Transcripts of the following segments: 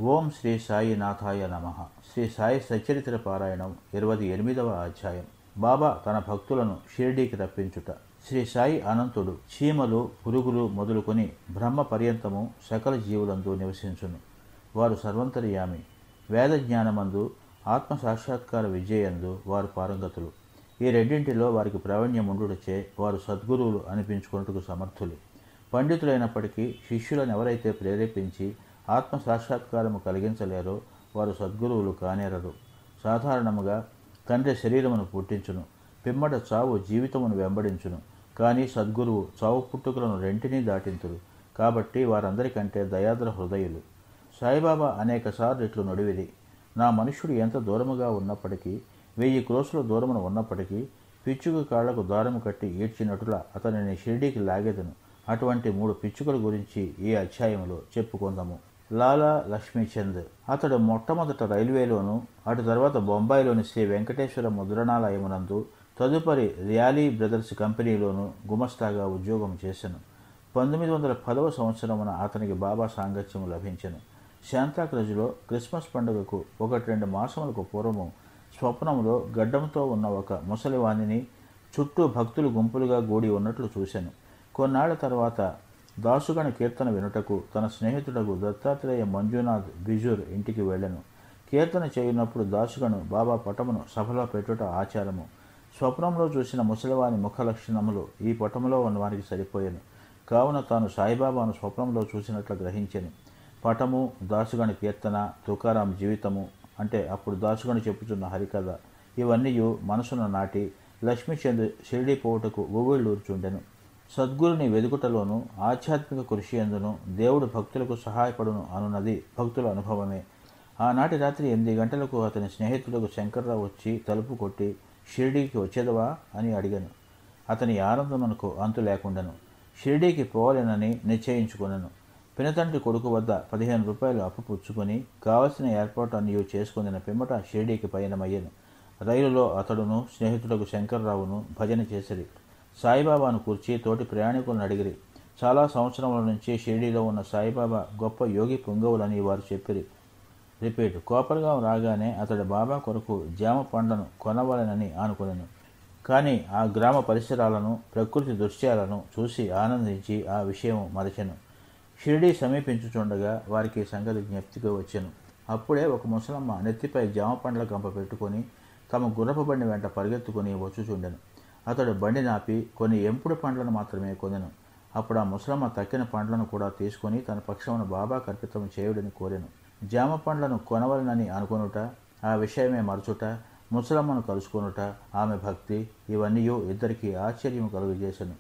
ఓం శ్రీ సాయినాథాయ నమః. శ్రీ సాయి సచ్చరిత్ర పారాయణం 28వ అధ్యాయం. బాబా తన భక్తులను షిరిడీకి రప్పించుట. శ్రీ సాయి అనంతుడు చీమలు పురుగులు మొదలుకొని బ్రహ్మ పర్యంతము సకల జీవులందు నివసించును. వారు సర్వంతర్యామి. వేద జ్ఞానమందు ఆత్మ సాక్షాత్కార విద్యయందు వారు పారంగతులు. ఈ రెండింటిలో వారికి ప్రావీణ్యముండుటచే వారు సద్గురువులు అనిపించుకున్నట్టుకు సమర్థులు. పండితులైనప్పటికీ శిష్యులను ఎవరైతే ప్రేరేపించి ఆత్మ సాక్షాత్కారము కలిగించలేరో వారు సద్గురువులు కానేరరు. సాధారణముగా తండ్రి శరీరమును పుట్టించును, పిమ్మట చావు జీవితమును వెంబడించును. కానీ సద్గురువు చావు పుట్టుకలను రెంటినీ దాటింతురు. కాబట్టి వారందరికంటే దయాద్ర హృదయులు. సాయిబాబా అనేకసార్లు ఇట్లు నొడివిరి, నా మనుష్యుడు ఎంత దూరముగా ఉన్నప్పటికీ, 1000 క్రోసుల దూరమున ఉన్నప్పటికీ పిచ్చుక కాళ్లకు దారము కట్టి ఈడ్చినట్ల అతనిని షిరిడీకి లాగెదను. అటువంటి 3 పిచ్చుకల గురించి ఈ అధ్యాయంలో చెప్పుకుందాము. లాలా లక్ష్మీచంద్. అతడు మొట్టమొదట రైల్వేలోను, అటు తర్వాత బొంబాయిలోని శ్రీ వెంకటేశ్వర ముద్రణాలయమునందు, తదుపరి ర్యాలీ బ్రదర్స్ కంపెనీలోను గుమస్తాగా ఉద్యోగం చేశాను. 1910వ సంవత్సరమున అతనికి బాబా సాంగత్యము లభించెను. శాంతాక్రజ్లో క్రిస్మస్ పండుగకు 1-2 మాసములకు పూర్వము స్వప్నములో గడ్డంతో ఉన్న ఒక ముసలివాణిని చుట్టూ భక్తులు గుంపులుగా గూడి ఉన్నట్లు చూశాను. కొన్నాళ్ల తర్వాత దాసుగణ కీర్తన వినుటకు తన స్నేహితుడకు దత్తాత్రేయ మంజునాథ్ బిజూర్ ఇంటికి వెళ్ళెను. కీర్తన చేయునప్పుడు దాసుగను బాబా పటమును సభలో పెట్టుట ఆచారము. స్వప్నంలో చూసిన ముసలివాని ముఖ లక్షణములు ఈ పటములో ఉన్నవానికి సరిపోయెను. కావున తాను సాయిబాబాను స్వప్నంలో చూసినట్లు గ్రహించెను. పటము, దాసుగణ కీర్తన, తుకారాం జీవితము, అంటే అప్పుడు దాసుగను చెప్పుచున్న హరికథ, ఇవన్నీ మనసును నాటి లక్ష్మీచంద్ షిరిడీ పోవుటకు ఊగిళ్ళూర్చుండెను. సద్గురుని వెదుకుటలోను ఆధ్యాత్మిక కృషి ఎందును దేవుడు భక్తులకు సహాయపడును అనున్నది భక్తుల అనుభవమే. ఆనాటి రాత్రి 8 గంటలకు అతని స్నేహితులకు శంకర్రావు వచ్చి తలుపు కొట్టి, షిరిడీకి వచ్చేదవా అని అడిగాను. అతని ఆనందమునకు అంతు లేకుండాను. షిరిడీకి పోవాలనని నిశ్చయించుకున్నాను. పినతండ్రి కొడుకు వద్ద 15 రూపాయలు అప్పు పుచ్చుకొని కావలసిన ఏర్పాటు అన్నీ చేసుకుని పిమ్మట షిరిడీకి పయనమయ్యాను. రైలులో అతడును స్నేహితులకు శంకర్రావును భజన చేసిరి. సాయిబాబాను కూర్చి తోటి ప్రయాణికులను అడిగిరి. చాలా సంవత్సరముల నుంచి షిరిడీలో ఉన్న సాయిబాబా గొప్ప యోగి పుంగవులని వారు చెప్పిరి. రిపీట్. కోపరగాం రాగానే అతడు బాబా కొరకు జామ పండ్లను కొనవాలనని అనుకున్నాను. కానీ ఆ గ్రామ పరిసరాలను, ప్రకృతి దృశ్యాలను చూసి ఆనందించి ఆ విషయం మరచెను. షిరిడీ సమీపించుచుండగా వారికి సంగతి జ్ఞప్తికి వచ్చెను. అప్పుడే ఒక ముసలమ్మ నెత్తిపై జామ పండ్ల గంప పెట్టుకొని తమ గుర్రపు బండి వెంట పరిగెత్తుకుని వచ్చుచుండెను. అతడు బండి నాపి కొన్ని ఎంపుడు పండ్లను మాత్రమే కొనెను. అప్పుడు ఆ ముసలమ్మ తక్కిన పండ్లను కూడా తీసుకుని తన పక్షమును బాబా కర్పితం చేయుడని కోరెను. జామ పండ్లను కొనవలనని అనుకొనుట, ఆ విషయమే మరచుట, ముసలమ్మను కలుసుకొనుట, ఆమె భక్తి, ఇవన్నీ ఇద్దరికీ ఆశ్చర్యము కలుగజేసెను.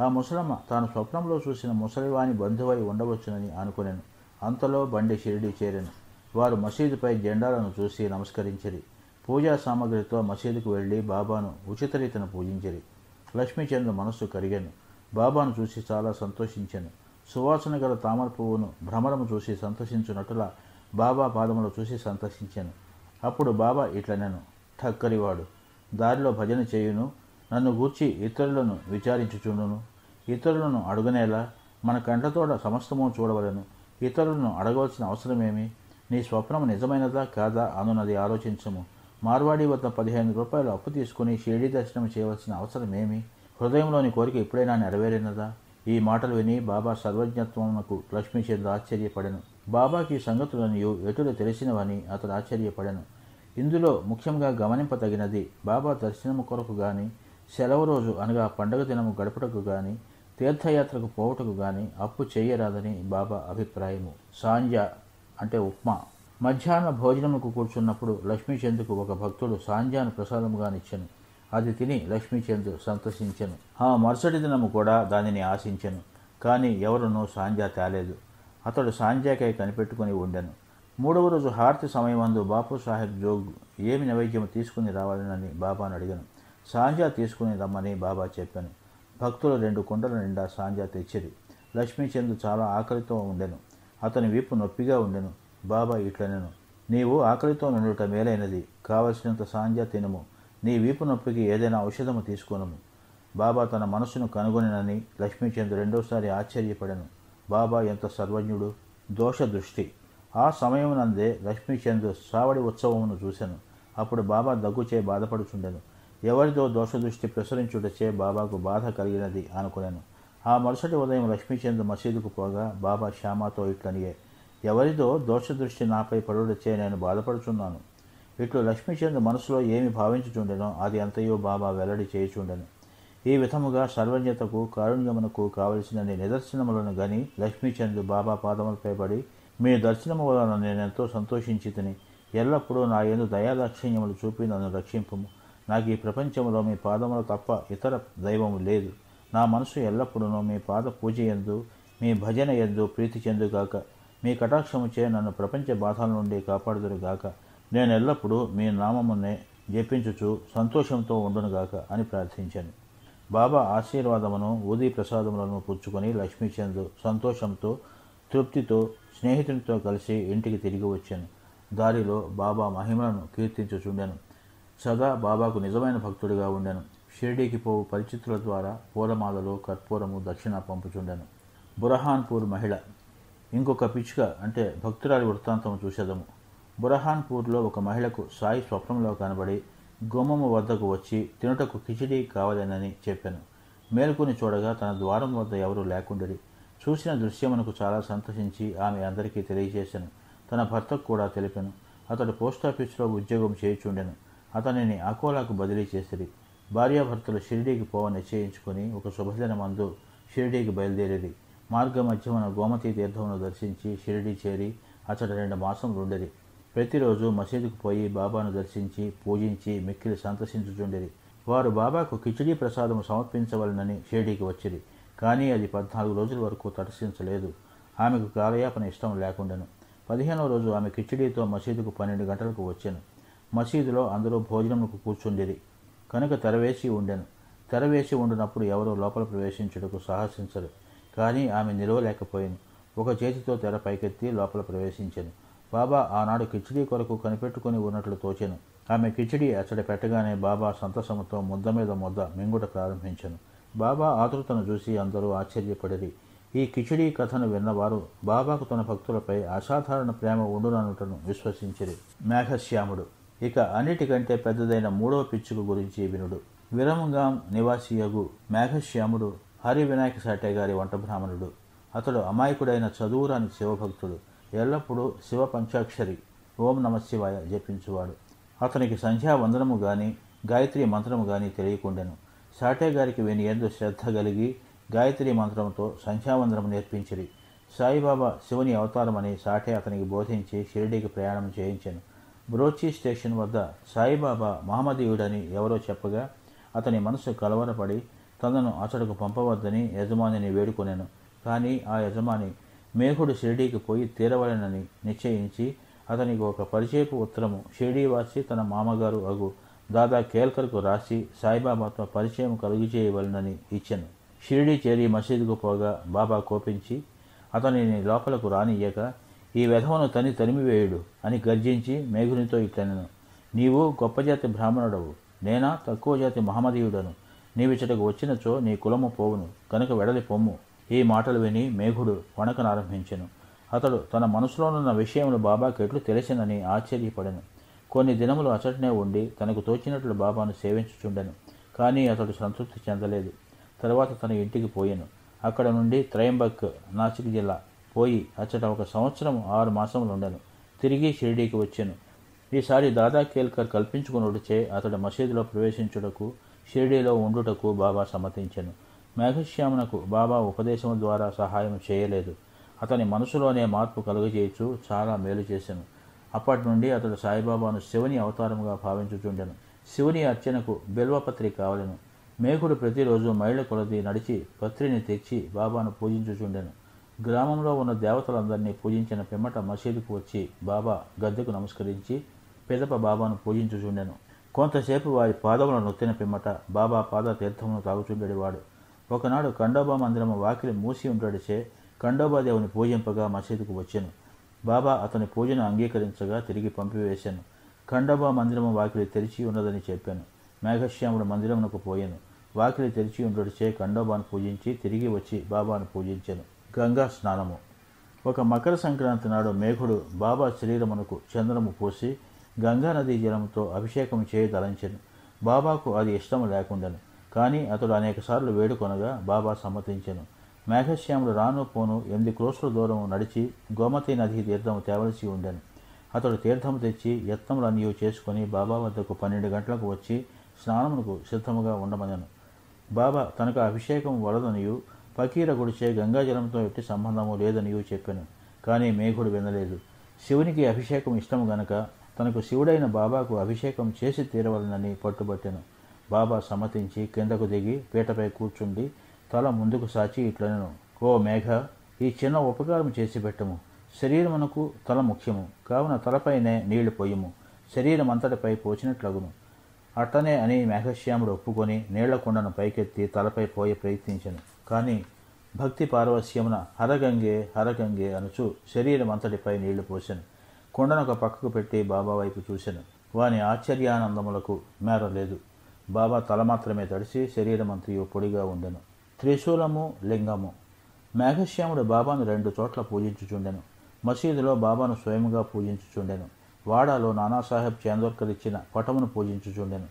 ఆ ముసలమ్మ తాను స్వప్నంలో చూసిన ముసలివాని బంధువై ఉండవచ్చునని అనుకునేను. అంతలో బండి షిరిడీ చేరెను. వారు మసీదుపై జెండాలను చూసి నమస్కరించిరి. పూజా సామగ్రితో మసీదుకు వెళ్లి బాబాను ఉచిత రీతిన పూజించిరి. లక్ష్మీచంద్ మనస్సు కరిగాను. బాబాను చూసి చాలా సంతోషించాను. సువాసన గల తామర పువ్వును భ్రమరము చూసి సంతోషించున్నట్లుగా బాబా పాదములు చూసి సంతోషించాను. అప్పుడు బాబా ఇట్లనెను, ఠక్కరివాడు, దారిలో భజన చేయును, నన్ను గూర్చి ఇతరులను విచారించుచుండును, ఇతరులను అడుగనేలా, మన కంటతోడ సమస్తము చూడవలను, ఇతరులను అడగవలసిన అవసరమేమి, నీ స్వప్నము నిజమైనదా కాదా అనున్నది ఆలోచించము. మార్వాడి వద్ద 15 రూపాయలు అప్పు తీసుకుని షిరిడీ దర్శనం చేయవలసిన అవసరమేమి, హృదయంలోని కోరిక ఎప్పుడైనా నెరవేరినదా? ఈ మాటలు విని బాబా సర్వజ్ఞత్వమునకు లక్ష్మీచంద్ ఆశ్చర్యపడెను. బాబాకి ఈ సంగతులని ఎటులు తెలిసినవని అతడు ఆశ్చర్యపడెను. ఇందులో ముఖ్యంగా గమనింపదగినది, బాబా దర్శనము కొరకు గాని, సెలవు రోజు అనగా పండగ దినము గడుపుటకు గాని, తీర్థయాత్రకు పోవుటకు గాని అప్పు చేయరాదని బాబా అభిప్రాయము. సాంజా అంటే ఉప్మా. మధ్యాహ్న భోజనముకు కూర్చున్నప్పుడు లక్ష్మీచంద్కు ఒక భక్తుడు సాంజాను ప్రసాదముగానిచ్చెను. అది తిని లక్ష్మీచంద్ సంతోషించెను. ఆ మరుసటి దినము కూడా దానిని ఆశించెను. కానీ ఎవరునూ సాంజా తేలేదు. అతడు సాంజాకై కనిపెట్టుకుని ఉండెను. 3వ రోజు హారతి సమయమందు బాపు సాహెబ్ జోగ్ ఏమి నైవేద్యము తీసుకుని రావాలని బాబాను అడిగాను. సాంజా తీసుకుని రమ్మని బాబా చెప్పాను. భక్తులు 2 కుండల నిండా సాంజా తెచ్చిరి. లక్ష్మీచంద్ చాలా ఆకలితో ఉండెను. అతని వీపు నొప్పిగా ఉండెను. బాబా ఇట్లనెను, నీవు ఆకలితో నుండుట మేలైనది, కావలసినంత సాంజా తినుము, నీ వీపు నొప్పికి ఏదైనా ఔషధము తీసుకొనుము. బాబా తన మనసును కనుగొనినని లక్ష్మీచంద్ రెండోసారి ఆశ్చర్యపడెను. బాబా ఎంత సర్వజ్ఞుడు, దోష దృష్టి. ఆ సమయమునందే లక్ష్మీచంద్ సావడి ఉత్సవమును చూశాను. అప్పుడు బాబా దగ్గుచే బాధపడుచుండెను. ఎవరిదో దోషదృష్టి ప్రసరించుటచే బాబాకు బాధ కలిగినది అనుకున్నాను. ఆ మరుసటి ఉదయం లక్ష్మీచంద్ మసీదుకు పోగా బాబా శ్యామాతో ఇట్లనియే, ఎవరిదో దోషదృష్టి నాపై పడుటచే నేను బాధపడుచున్నాను. ఇట్లు లక్ష్మీచంద్ మనసులో ఏమి భావించుచుండెనో అది అంతయో బాబా వెల్లడి చేయుచుండెను. ఈ విధముగా సర్వజ్ఞతకు కారుణ్యమునకు కావలసిన నిదర్శనములను గని లక్ష్మీచంద్ బాబా పాదములపై పడి, మీ దర్శనము వలన నేనెంతో సంతోషించి తిని, ఎల్లప్పుడూ నా యందు దయాదాక్షిణ్యములు చూపి నన్ను రక్షింపుము. నాకు ఈ ప్రపంచంలో మీ పాదములు తప్ప ఇతర దైవము లేదు. నా మనసు ఎల్లప్పుడూ మీ పాద పూజ యందు, మీ భజన యందు ప్రీతి చెందుగాక. మీ కటాక్షముచే నన్ను ప్రపంచ బాధల నుండి కాపాడుదురుగాక. నేను ఎల్లప్పుడూ మీ నామమునే జపించుచు సంతోషంతో ఉండునుగాక అని ప్రార్థించాను. బాబా ఆశీర్వాదమును ఊదీ ప్రసాదములను పుచ్చుకొని లక్ష్మీచంద్ సంతోషంతో తృప్తితో స్నేహితునితో కలిసి ఇంటికి తిరిగి వచ్చాను. దారిలో బాబా మహిమలను కీర్తించుచుండెను. సదా బాబాకు నిజమైన భక్తుడిగా ఉండెను. షిరిడీకి పోవు పరిచితుల ద్వారా పూలమాలలు కర్పూరము దక్షిణ పంపుచుండెను. బురహాన్పూర్ మహిళ. ఇంకొక పిచ్చుక అంటే భక్తురాలి వృత్తాంతం చూసేదము. బురహాన్పూర్లో ఒక మహిళకు సాయి స్వప్నంలో కనబడి గుమ్మము వద్దకు వచ్చి తినుటకు కిచిడీ కావాలనని చెప్పాను. మేలుకొని చూడగా తన ద్వారం వద్ద ఎవరూ లేకుండిరి. చూసిన దృశ్యమునకు చాలా సంతోషించి ఆమె అందరికీ తెలియజేశాను. తన భర్తకు కూడా తెలిపాను. అతడు పోస్టాఫీసులో ఉద్యోగం చేయుచుండెను. అతనిని అకోలాకు బదిలీ చేసిరి. భార్యాభర్తలు షిరిడీకి పోవ నిశ్చయించుకుని ఒక శుభదినమందు షిరిడీకి బయలుదేరిరి. మార్గ మధ్యమున గోమతీ తీర్థమును దర్శించి షిరిడీ చేరి అతడు 2 మాసములు ఉండేది. ప్రతిరోజు మసీదుకు పోయి బాబాను దర్శించి పూజించి మిక్కిలి సంతసించుచుండిరి. వారు బాబాకు కిచిడీ ప్రసాదము సమర్పించవలనని షిరిడీకి వచ్చిరి. కానీ అది 14 రోజుల వరకు తటస్థించలేదు. ఆమెకు కాలయాపన ఇష్టం లేకుండెను. 15వ రోజు ఆమె కిచిడీతో మసీదుకు 12 గంటలకు వచ్చాను. మసీదులో అందరూ భోజనముకు కూర్చుండిరి కనుక తెరవేసి ఉండెను. తెరవేసి ఉండినప్పుడు ఎవరో లోపల ప్రవేశించుటకు సాహసించరు. కానీ ఆమె నిలవలేకపోయాను. ఒక చేతితో తెర పైకెత్తి లోపల ప్రవేశించాను. బాబా ఆనాడు కిచిడీ కొరకు కనిపెట్టుకుని ఉన్నట్లు తోచెను. ఆమె కిచిడీ అచ్చట పెట్టగానే బాబా సంతసముతో ముద్ద మీద ముద్ద మింగుట ప్రారంభించాను. బాబా ఆతృతను చూసి అందరూ ఆశ్చర్యపడిరి. ఈ కిచిడీ కథను విన్నవారు బాబాకు తన భక్తులపై అసాధారణ ప్రేమ ఉండుననుటను విశ్వసించిరి. మేఘశ్యాముడు. ఇక అన్నిటికంటే పెద్దదైన 3వ పిచ్చుక గురించి వినుడు. విరమంగాం నివాసియగు మేఘశ్యాముడు హరి వినాయక సాటే గారి వంట బ్రాహ్మణుడు. అతడు అమాయకుడైన చదువురాని శివభక్తుడు. ఎల్లప్పుడూ శివ పంచాక్షరి ఓం నమశివాయ జపించువాడు. అతనికి సంధ్యావందనము గాని గాయత్రి మంత్రము గాని తెలియకుండెను. సాటే గారికి వీని యందు శ్రద్ధ కలిగి గాయత్రి మంత్రంతో సంధ్యావందనము నేర్పించిరి. సాయిబాబా శివుని అవతారమని సాటే అతనికి బోధించి షిరిడీకి ప్రయాణం చేయించాను. బ్రోచి స్టేషన్ వద్ద సాయిబాబా మహమ్మదీయుడని ఎవరో చెప్పగా అతని మనసు కలవరపడి తనను అతడుకు పంపవద్దని యజమానిని వేడుకొనెను. కానీ ఆ యజమాని మేఘుడు షిరిడీకి పోయి తీరవలెనని నిశ్చయించి అతనికి ఒక పరిచయపు ఉత్తరము షిరిడీవాసి తన మామగారు అగు దాదా కేల్కర్కు రాసి సాయిబాబాతో పరిచయం కలుగజేయవలనని ఇచ్చెను. షిరిడీ చేరి మసీదుకు పోగా బాబా కోపించి అతనిని లోపలకు రానియ్యక ఈ వెధవను తరిమివేయుడు అని గర్జించి మేఘునితో ఇట్లనెను, నీవు గొప్పజాతి బ్రాహ్మణుడవు, నేనా తక్కువ జాతి మహమ్మదీయుడను. నీవిచ్చటకు వచ్చినచో నీ కులము పోవును, కనుక వెడలి పొమ్ము. ఈ మాటలు విని మేఘుడు వణకనారంభించెను. అతడు తన మనసులోనున్న విషయములు బాబాకు ఎట్లు తెలిసినని ఆశ్చర్యపడెను. కొన్ని దినములు అచటనే ఉండి తనకు తోచినట్లు బాబాను సేవించుచుండెను. కానీ అతడు సంతృప్తి చెందలేదు. తర్వాత తన ఇంటికి పోయెను. అక్కడ నుండి త్రయంబక్ నాసిక్ జిల్లా పోయి అచ్చట 1 సంవత్సరం 6 మాసములు ఉండెను. తిరిగి షిరిడీకి వచ్చెను. ఈసారి దాదా కేల్కర్ కల్పించుకున్నచే అతడు మసీదులో ప్రవేశించుటకు షిరిడీలో ఉండుటకు బాబా సమ్మతించెను. మేఘశ్యామునకు బాబా ఉపదేశం ద్వారా సహాయం చేయలేదు. అతని మనసులోనే మార్పు కలుగజేయచ్చు చాలా మేలు చేసెను. అప్పటి నుండి అతడు సాయిబాబాను శివుని అవతారముగా భావించుచుండెను. శివుని అర్చనకు బిల్వపత్రి కావలెను. మేఘుడు ప్రతిరోజు మైళ్ళ కొలది నడిచి పత్రిని తెచ్చి బాబాను పూజించుచుండెను. గ్రామంలో ఉన్న దేవతలందరినీ పూజించిన పిమ్మట మసీదుకు వచ్చి బాబా గద్దెకు నమస్కరించి పిదప బాబాను పూజించుచుండెను. కొంతసేపు వారి పాదములను నొత్తిన పిమ్మట బాబా పాద తీర్థమును తాగుచుండేవాడు. ఒకనాడు ఖండోబా మందిరము వాకిలి మూసి ఉండడిచే ఖండోబా దేవుని పూజింపగా మసీదుకు వచ్చెను. బాబా అతని పూజను అంగీకరించగా తిరిగి పంపివేశాను. ఖండోబా మందిరము వాకిలి తెరిచి ఉన్నదని చెప్పాను. మేఘశ్యాముడు మందిరమునకు పోయాను. వాకిలి తెరిచి ఉండడిచే ఖండోబాను పూజించి తిరిగి వచ్చి బాబాను పూజించాను. గంగా స్నానము. ఒక మకర సంక్రాంతి నాడు మేఘుడు బాబా శరీరమునకు చంద్రము పోసి గంగానదీ జలంతో అభిషేకం చేయదలంచెను. బాబాకు అది ఇష్టము లేకుండెను. కానీ అతడు అనేకసార్లు వేడుకొనగా బాబా సమ్మతించెను. మేఘశ్యాముడు రాను పోను 8 క్రోసుల దూరము నడిచి గోమతి నదీ తీర్థము తేవలసి ఉండెను. అతడు తీర్థము తెచ్చి యత్నములన్నీ చేసుకుని బాబా వద్దకు 12 గంటలకు వచ్చి స్నానమునకు సిద్ధముగా ఉండమనెను. బాబా తనకు అభిషేకం వలదనియు ఫకీర గుడిచే గంగాజలంతో ఎట్టి సంబంధము లేదనియూ చెప్పెను. కానీ మేఘుడు వినలేదు. శివునికి అభిషేకం ఇష్టము గనక తనకు శివుడైన బాబాకు అభిషేకం చేసి తీరవలనని పట్టుబట్టెను. బాబా సమ్మతించి కిందకు దిగి పీటపై కూర్చుండి తల ముందుకు సాచి ఇట్లనెను, ఓ మేఘ, ఈ చిన్న ఉపకారం చేసి పెట్టము. శరీరమునకు తల ముఖ్యము కావున తలపైనే నీళ్లు పొయ్యము, శరీరం అంతటిపై పోచినట్లగును. అట్టనే అని మేఘశ్యాముడు ఒప్పుకొని నీళ్ల కుండను పైకెత్తి తలపై పోయి ప్రయత్నించెను. కానీ భక్తి పారవస్యమున హరగంగే హరగంగే అనుచు శరీరం అంతటిపై నీళ్లు పోసెను. కుండను ఒక పక్కకు పెట్టి బాబా వైపు చూసెను. వాని ఆశ్చర్యానందములకు మేరలేదు. బాబా తల మాత్రమే తడిసి శరీరమంతయు పొడిగా ఉండెను. త్రిశూలము లింగము. మేఘశ్యాముడు బాబాను 2 చోట్ల పూజించుచుండెను. మసీదులో బాబాను స్వయముగా పూజించుచుండెను. వాడాలో నానాసాహెబ్ చాందోర్కర్ ఇచ్చిన పటమును పూజించుచుండెను.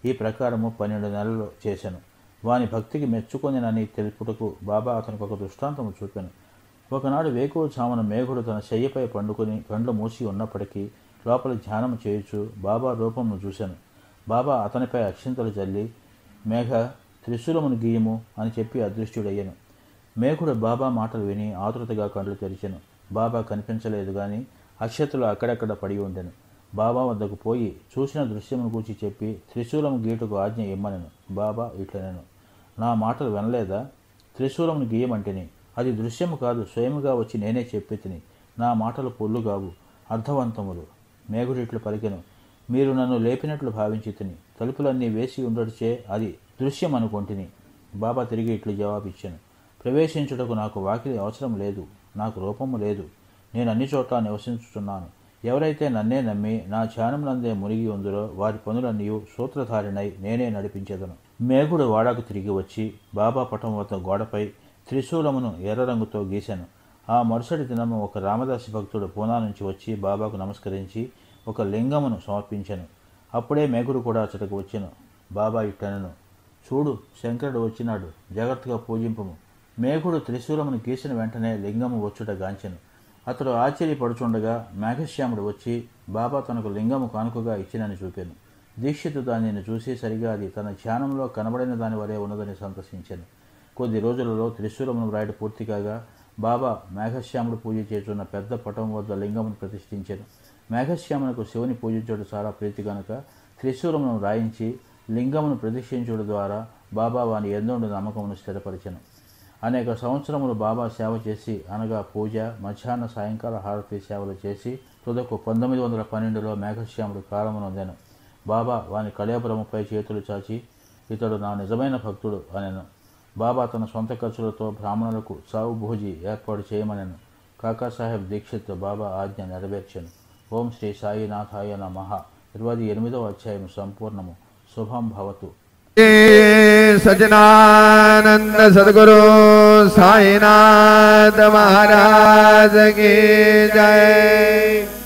ఈ ప్రకారము 12 నెలలు చేసెను. వాని భక్తికి మెచ్చుకొనినని తెలుపుటకు బాబా అతనికి ఒక దృష్టాంతము చూపెను. ఒకనాడు వేకువజామున మేఘుడు తన శయ్యపై పండుకొని కండ్లు మూసి ఉన్నప్పటికీ లోపల ధ్యానము చేయుచు బాబా రూపమును చూశాను. బాబా అతనిపై అక్షింతలు చల్లి, మేఘ, త్రిశూలమును గీయము అని చెప్పి అదృష్టుడయ్యను. మేఘుడు బాబా మాటలు విని ఆతృతగా కండ్లు తెరిచెను. బాబా కనిపించలేదు గాని అక్షతలు అక్కడక్కడ పడి ఉండెను. బాబా వద్దకు పోయి చూసిన దృశ్యమును గూర్చి చెప్పి త్రిశూలము గీటుకు ఆజ్ఞ ఇమ్మనెను. బాబా ఇట్లనెను, నా మాటలు వినలేదా? త్రిశూలమును గీయమంటిని. అది దృశ్యము కాదు, స్వయముగా వచ్చి నేనే చెప్పి తిని. నా మాటలు పొల్లుగావు, అర్థవంతములు. మేఘుడు ఇట్లు పలికెను, మీరు నన్ను లేపినట్లు భావించి తిని. తలుపులన్నీ వేసి ఉండడిచే అది దృశ్యం అనుకొంటిని. బాబా తిరిగి ఇట్లు జవాబిచ్చాను, ప్రవేశించుటకు నాకు వాకిలి అవసరం లేదు, నాకు రూపము లేదు. నేను అన్ని చోట్ల నివసించుతున్నాను. ఎవరైతే నన్నే నమ్మి నా ధ్యానమునందే మునిగి ఉందరో వారి పనులన్నీ సూత్రధారినై నేనే నడిపించేదను. మేఘుడు వాడాకు తిరిగి వచ్చి బాబా పటం వద్ద గోడపై త్రిశూలమును ఎర్ర రంగుతో గీశాను. ఆ మరుసటి దినము ఒక రామదాసి భక్తుడు పూనా నుంచి వచ్చి బాబాకు నమస్కరించి ఒక లింగమును సమర్పించాను. అప్పుడే మేఘుడు కూడా అచ్చటకు వచ్చెను. బాబా ఇట్టనెను, చూడు, శంకరుడు వచ్చినాడు, జాగ్రత్తగా పూజింపము. మేఘుడు త్రిశూలమును గీసిన వెంటనే లింగము వచ్చుట గాంచెను. అతడు ఆశ్చర్యపడుచుండగా మేఘశ్యాముడు వచ్చి బాబా తనకు లింగము కానుకగా ఇచ్చినని చూపాను. దీక్షితు దానిని చూసి సరిగా అది తన ధ్యానంలో కనబడిన దాని వలె ఉన్నదని సంతసించాను. కొద్ది రోజులలో త్రిశూలమును వ్రాయడం పూర్తి కాగా బాబా మేఘశ్యాముడు పూజ చేస్తున్న పెద్ద పటం వద్ద లింగమును ప్రతిష్ఠించాను. మేఘశ్యామునకు శివుని పూజించడం చాలా ప్రీతి కనుక త్రిశూలమును రాయించి లింగమును ప్రతిష్ఠించడం ద్వారా బాబా వాని ఎందోండు నమ్మకమును స్థిరపరిచెను. అనేక సంవత్సరములు బాబా సేవ చేసి అనగా పూజ, మధ్యాహ్న సాయంకాల హారతి సేవలు చేసి తుదకు 1912లో మేఘశ్యాముడు కాలమునొందెను. బాబా వాని కళేబరముపై చేతులు చాచి, ఇతడు నా నిజమైన భక్తుడు అనెను. బాబా తన సొంత ఖర్చులతో బ్రాహ్మణులకు సావు భోజి ఏర్పాటు చేయమనెను. కాకాసాహెబ్ దీక్షిత్ బాబా ఆజ్ఞ నెరవేర్చెను. ఓం శ్రీ సాయినాథాయ నమః. 28వ అధ్యాయం సంపూర్ణము. శుభం భవతు. सच्चिदानंद सद्गुरु साईनाथ महाराज की जय।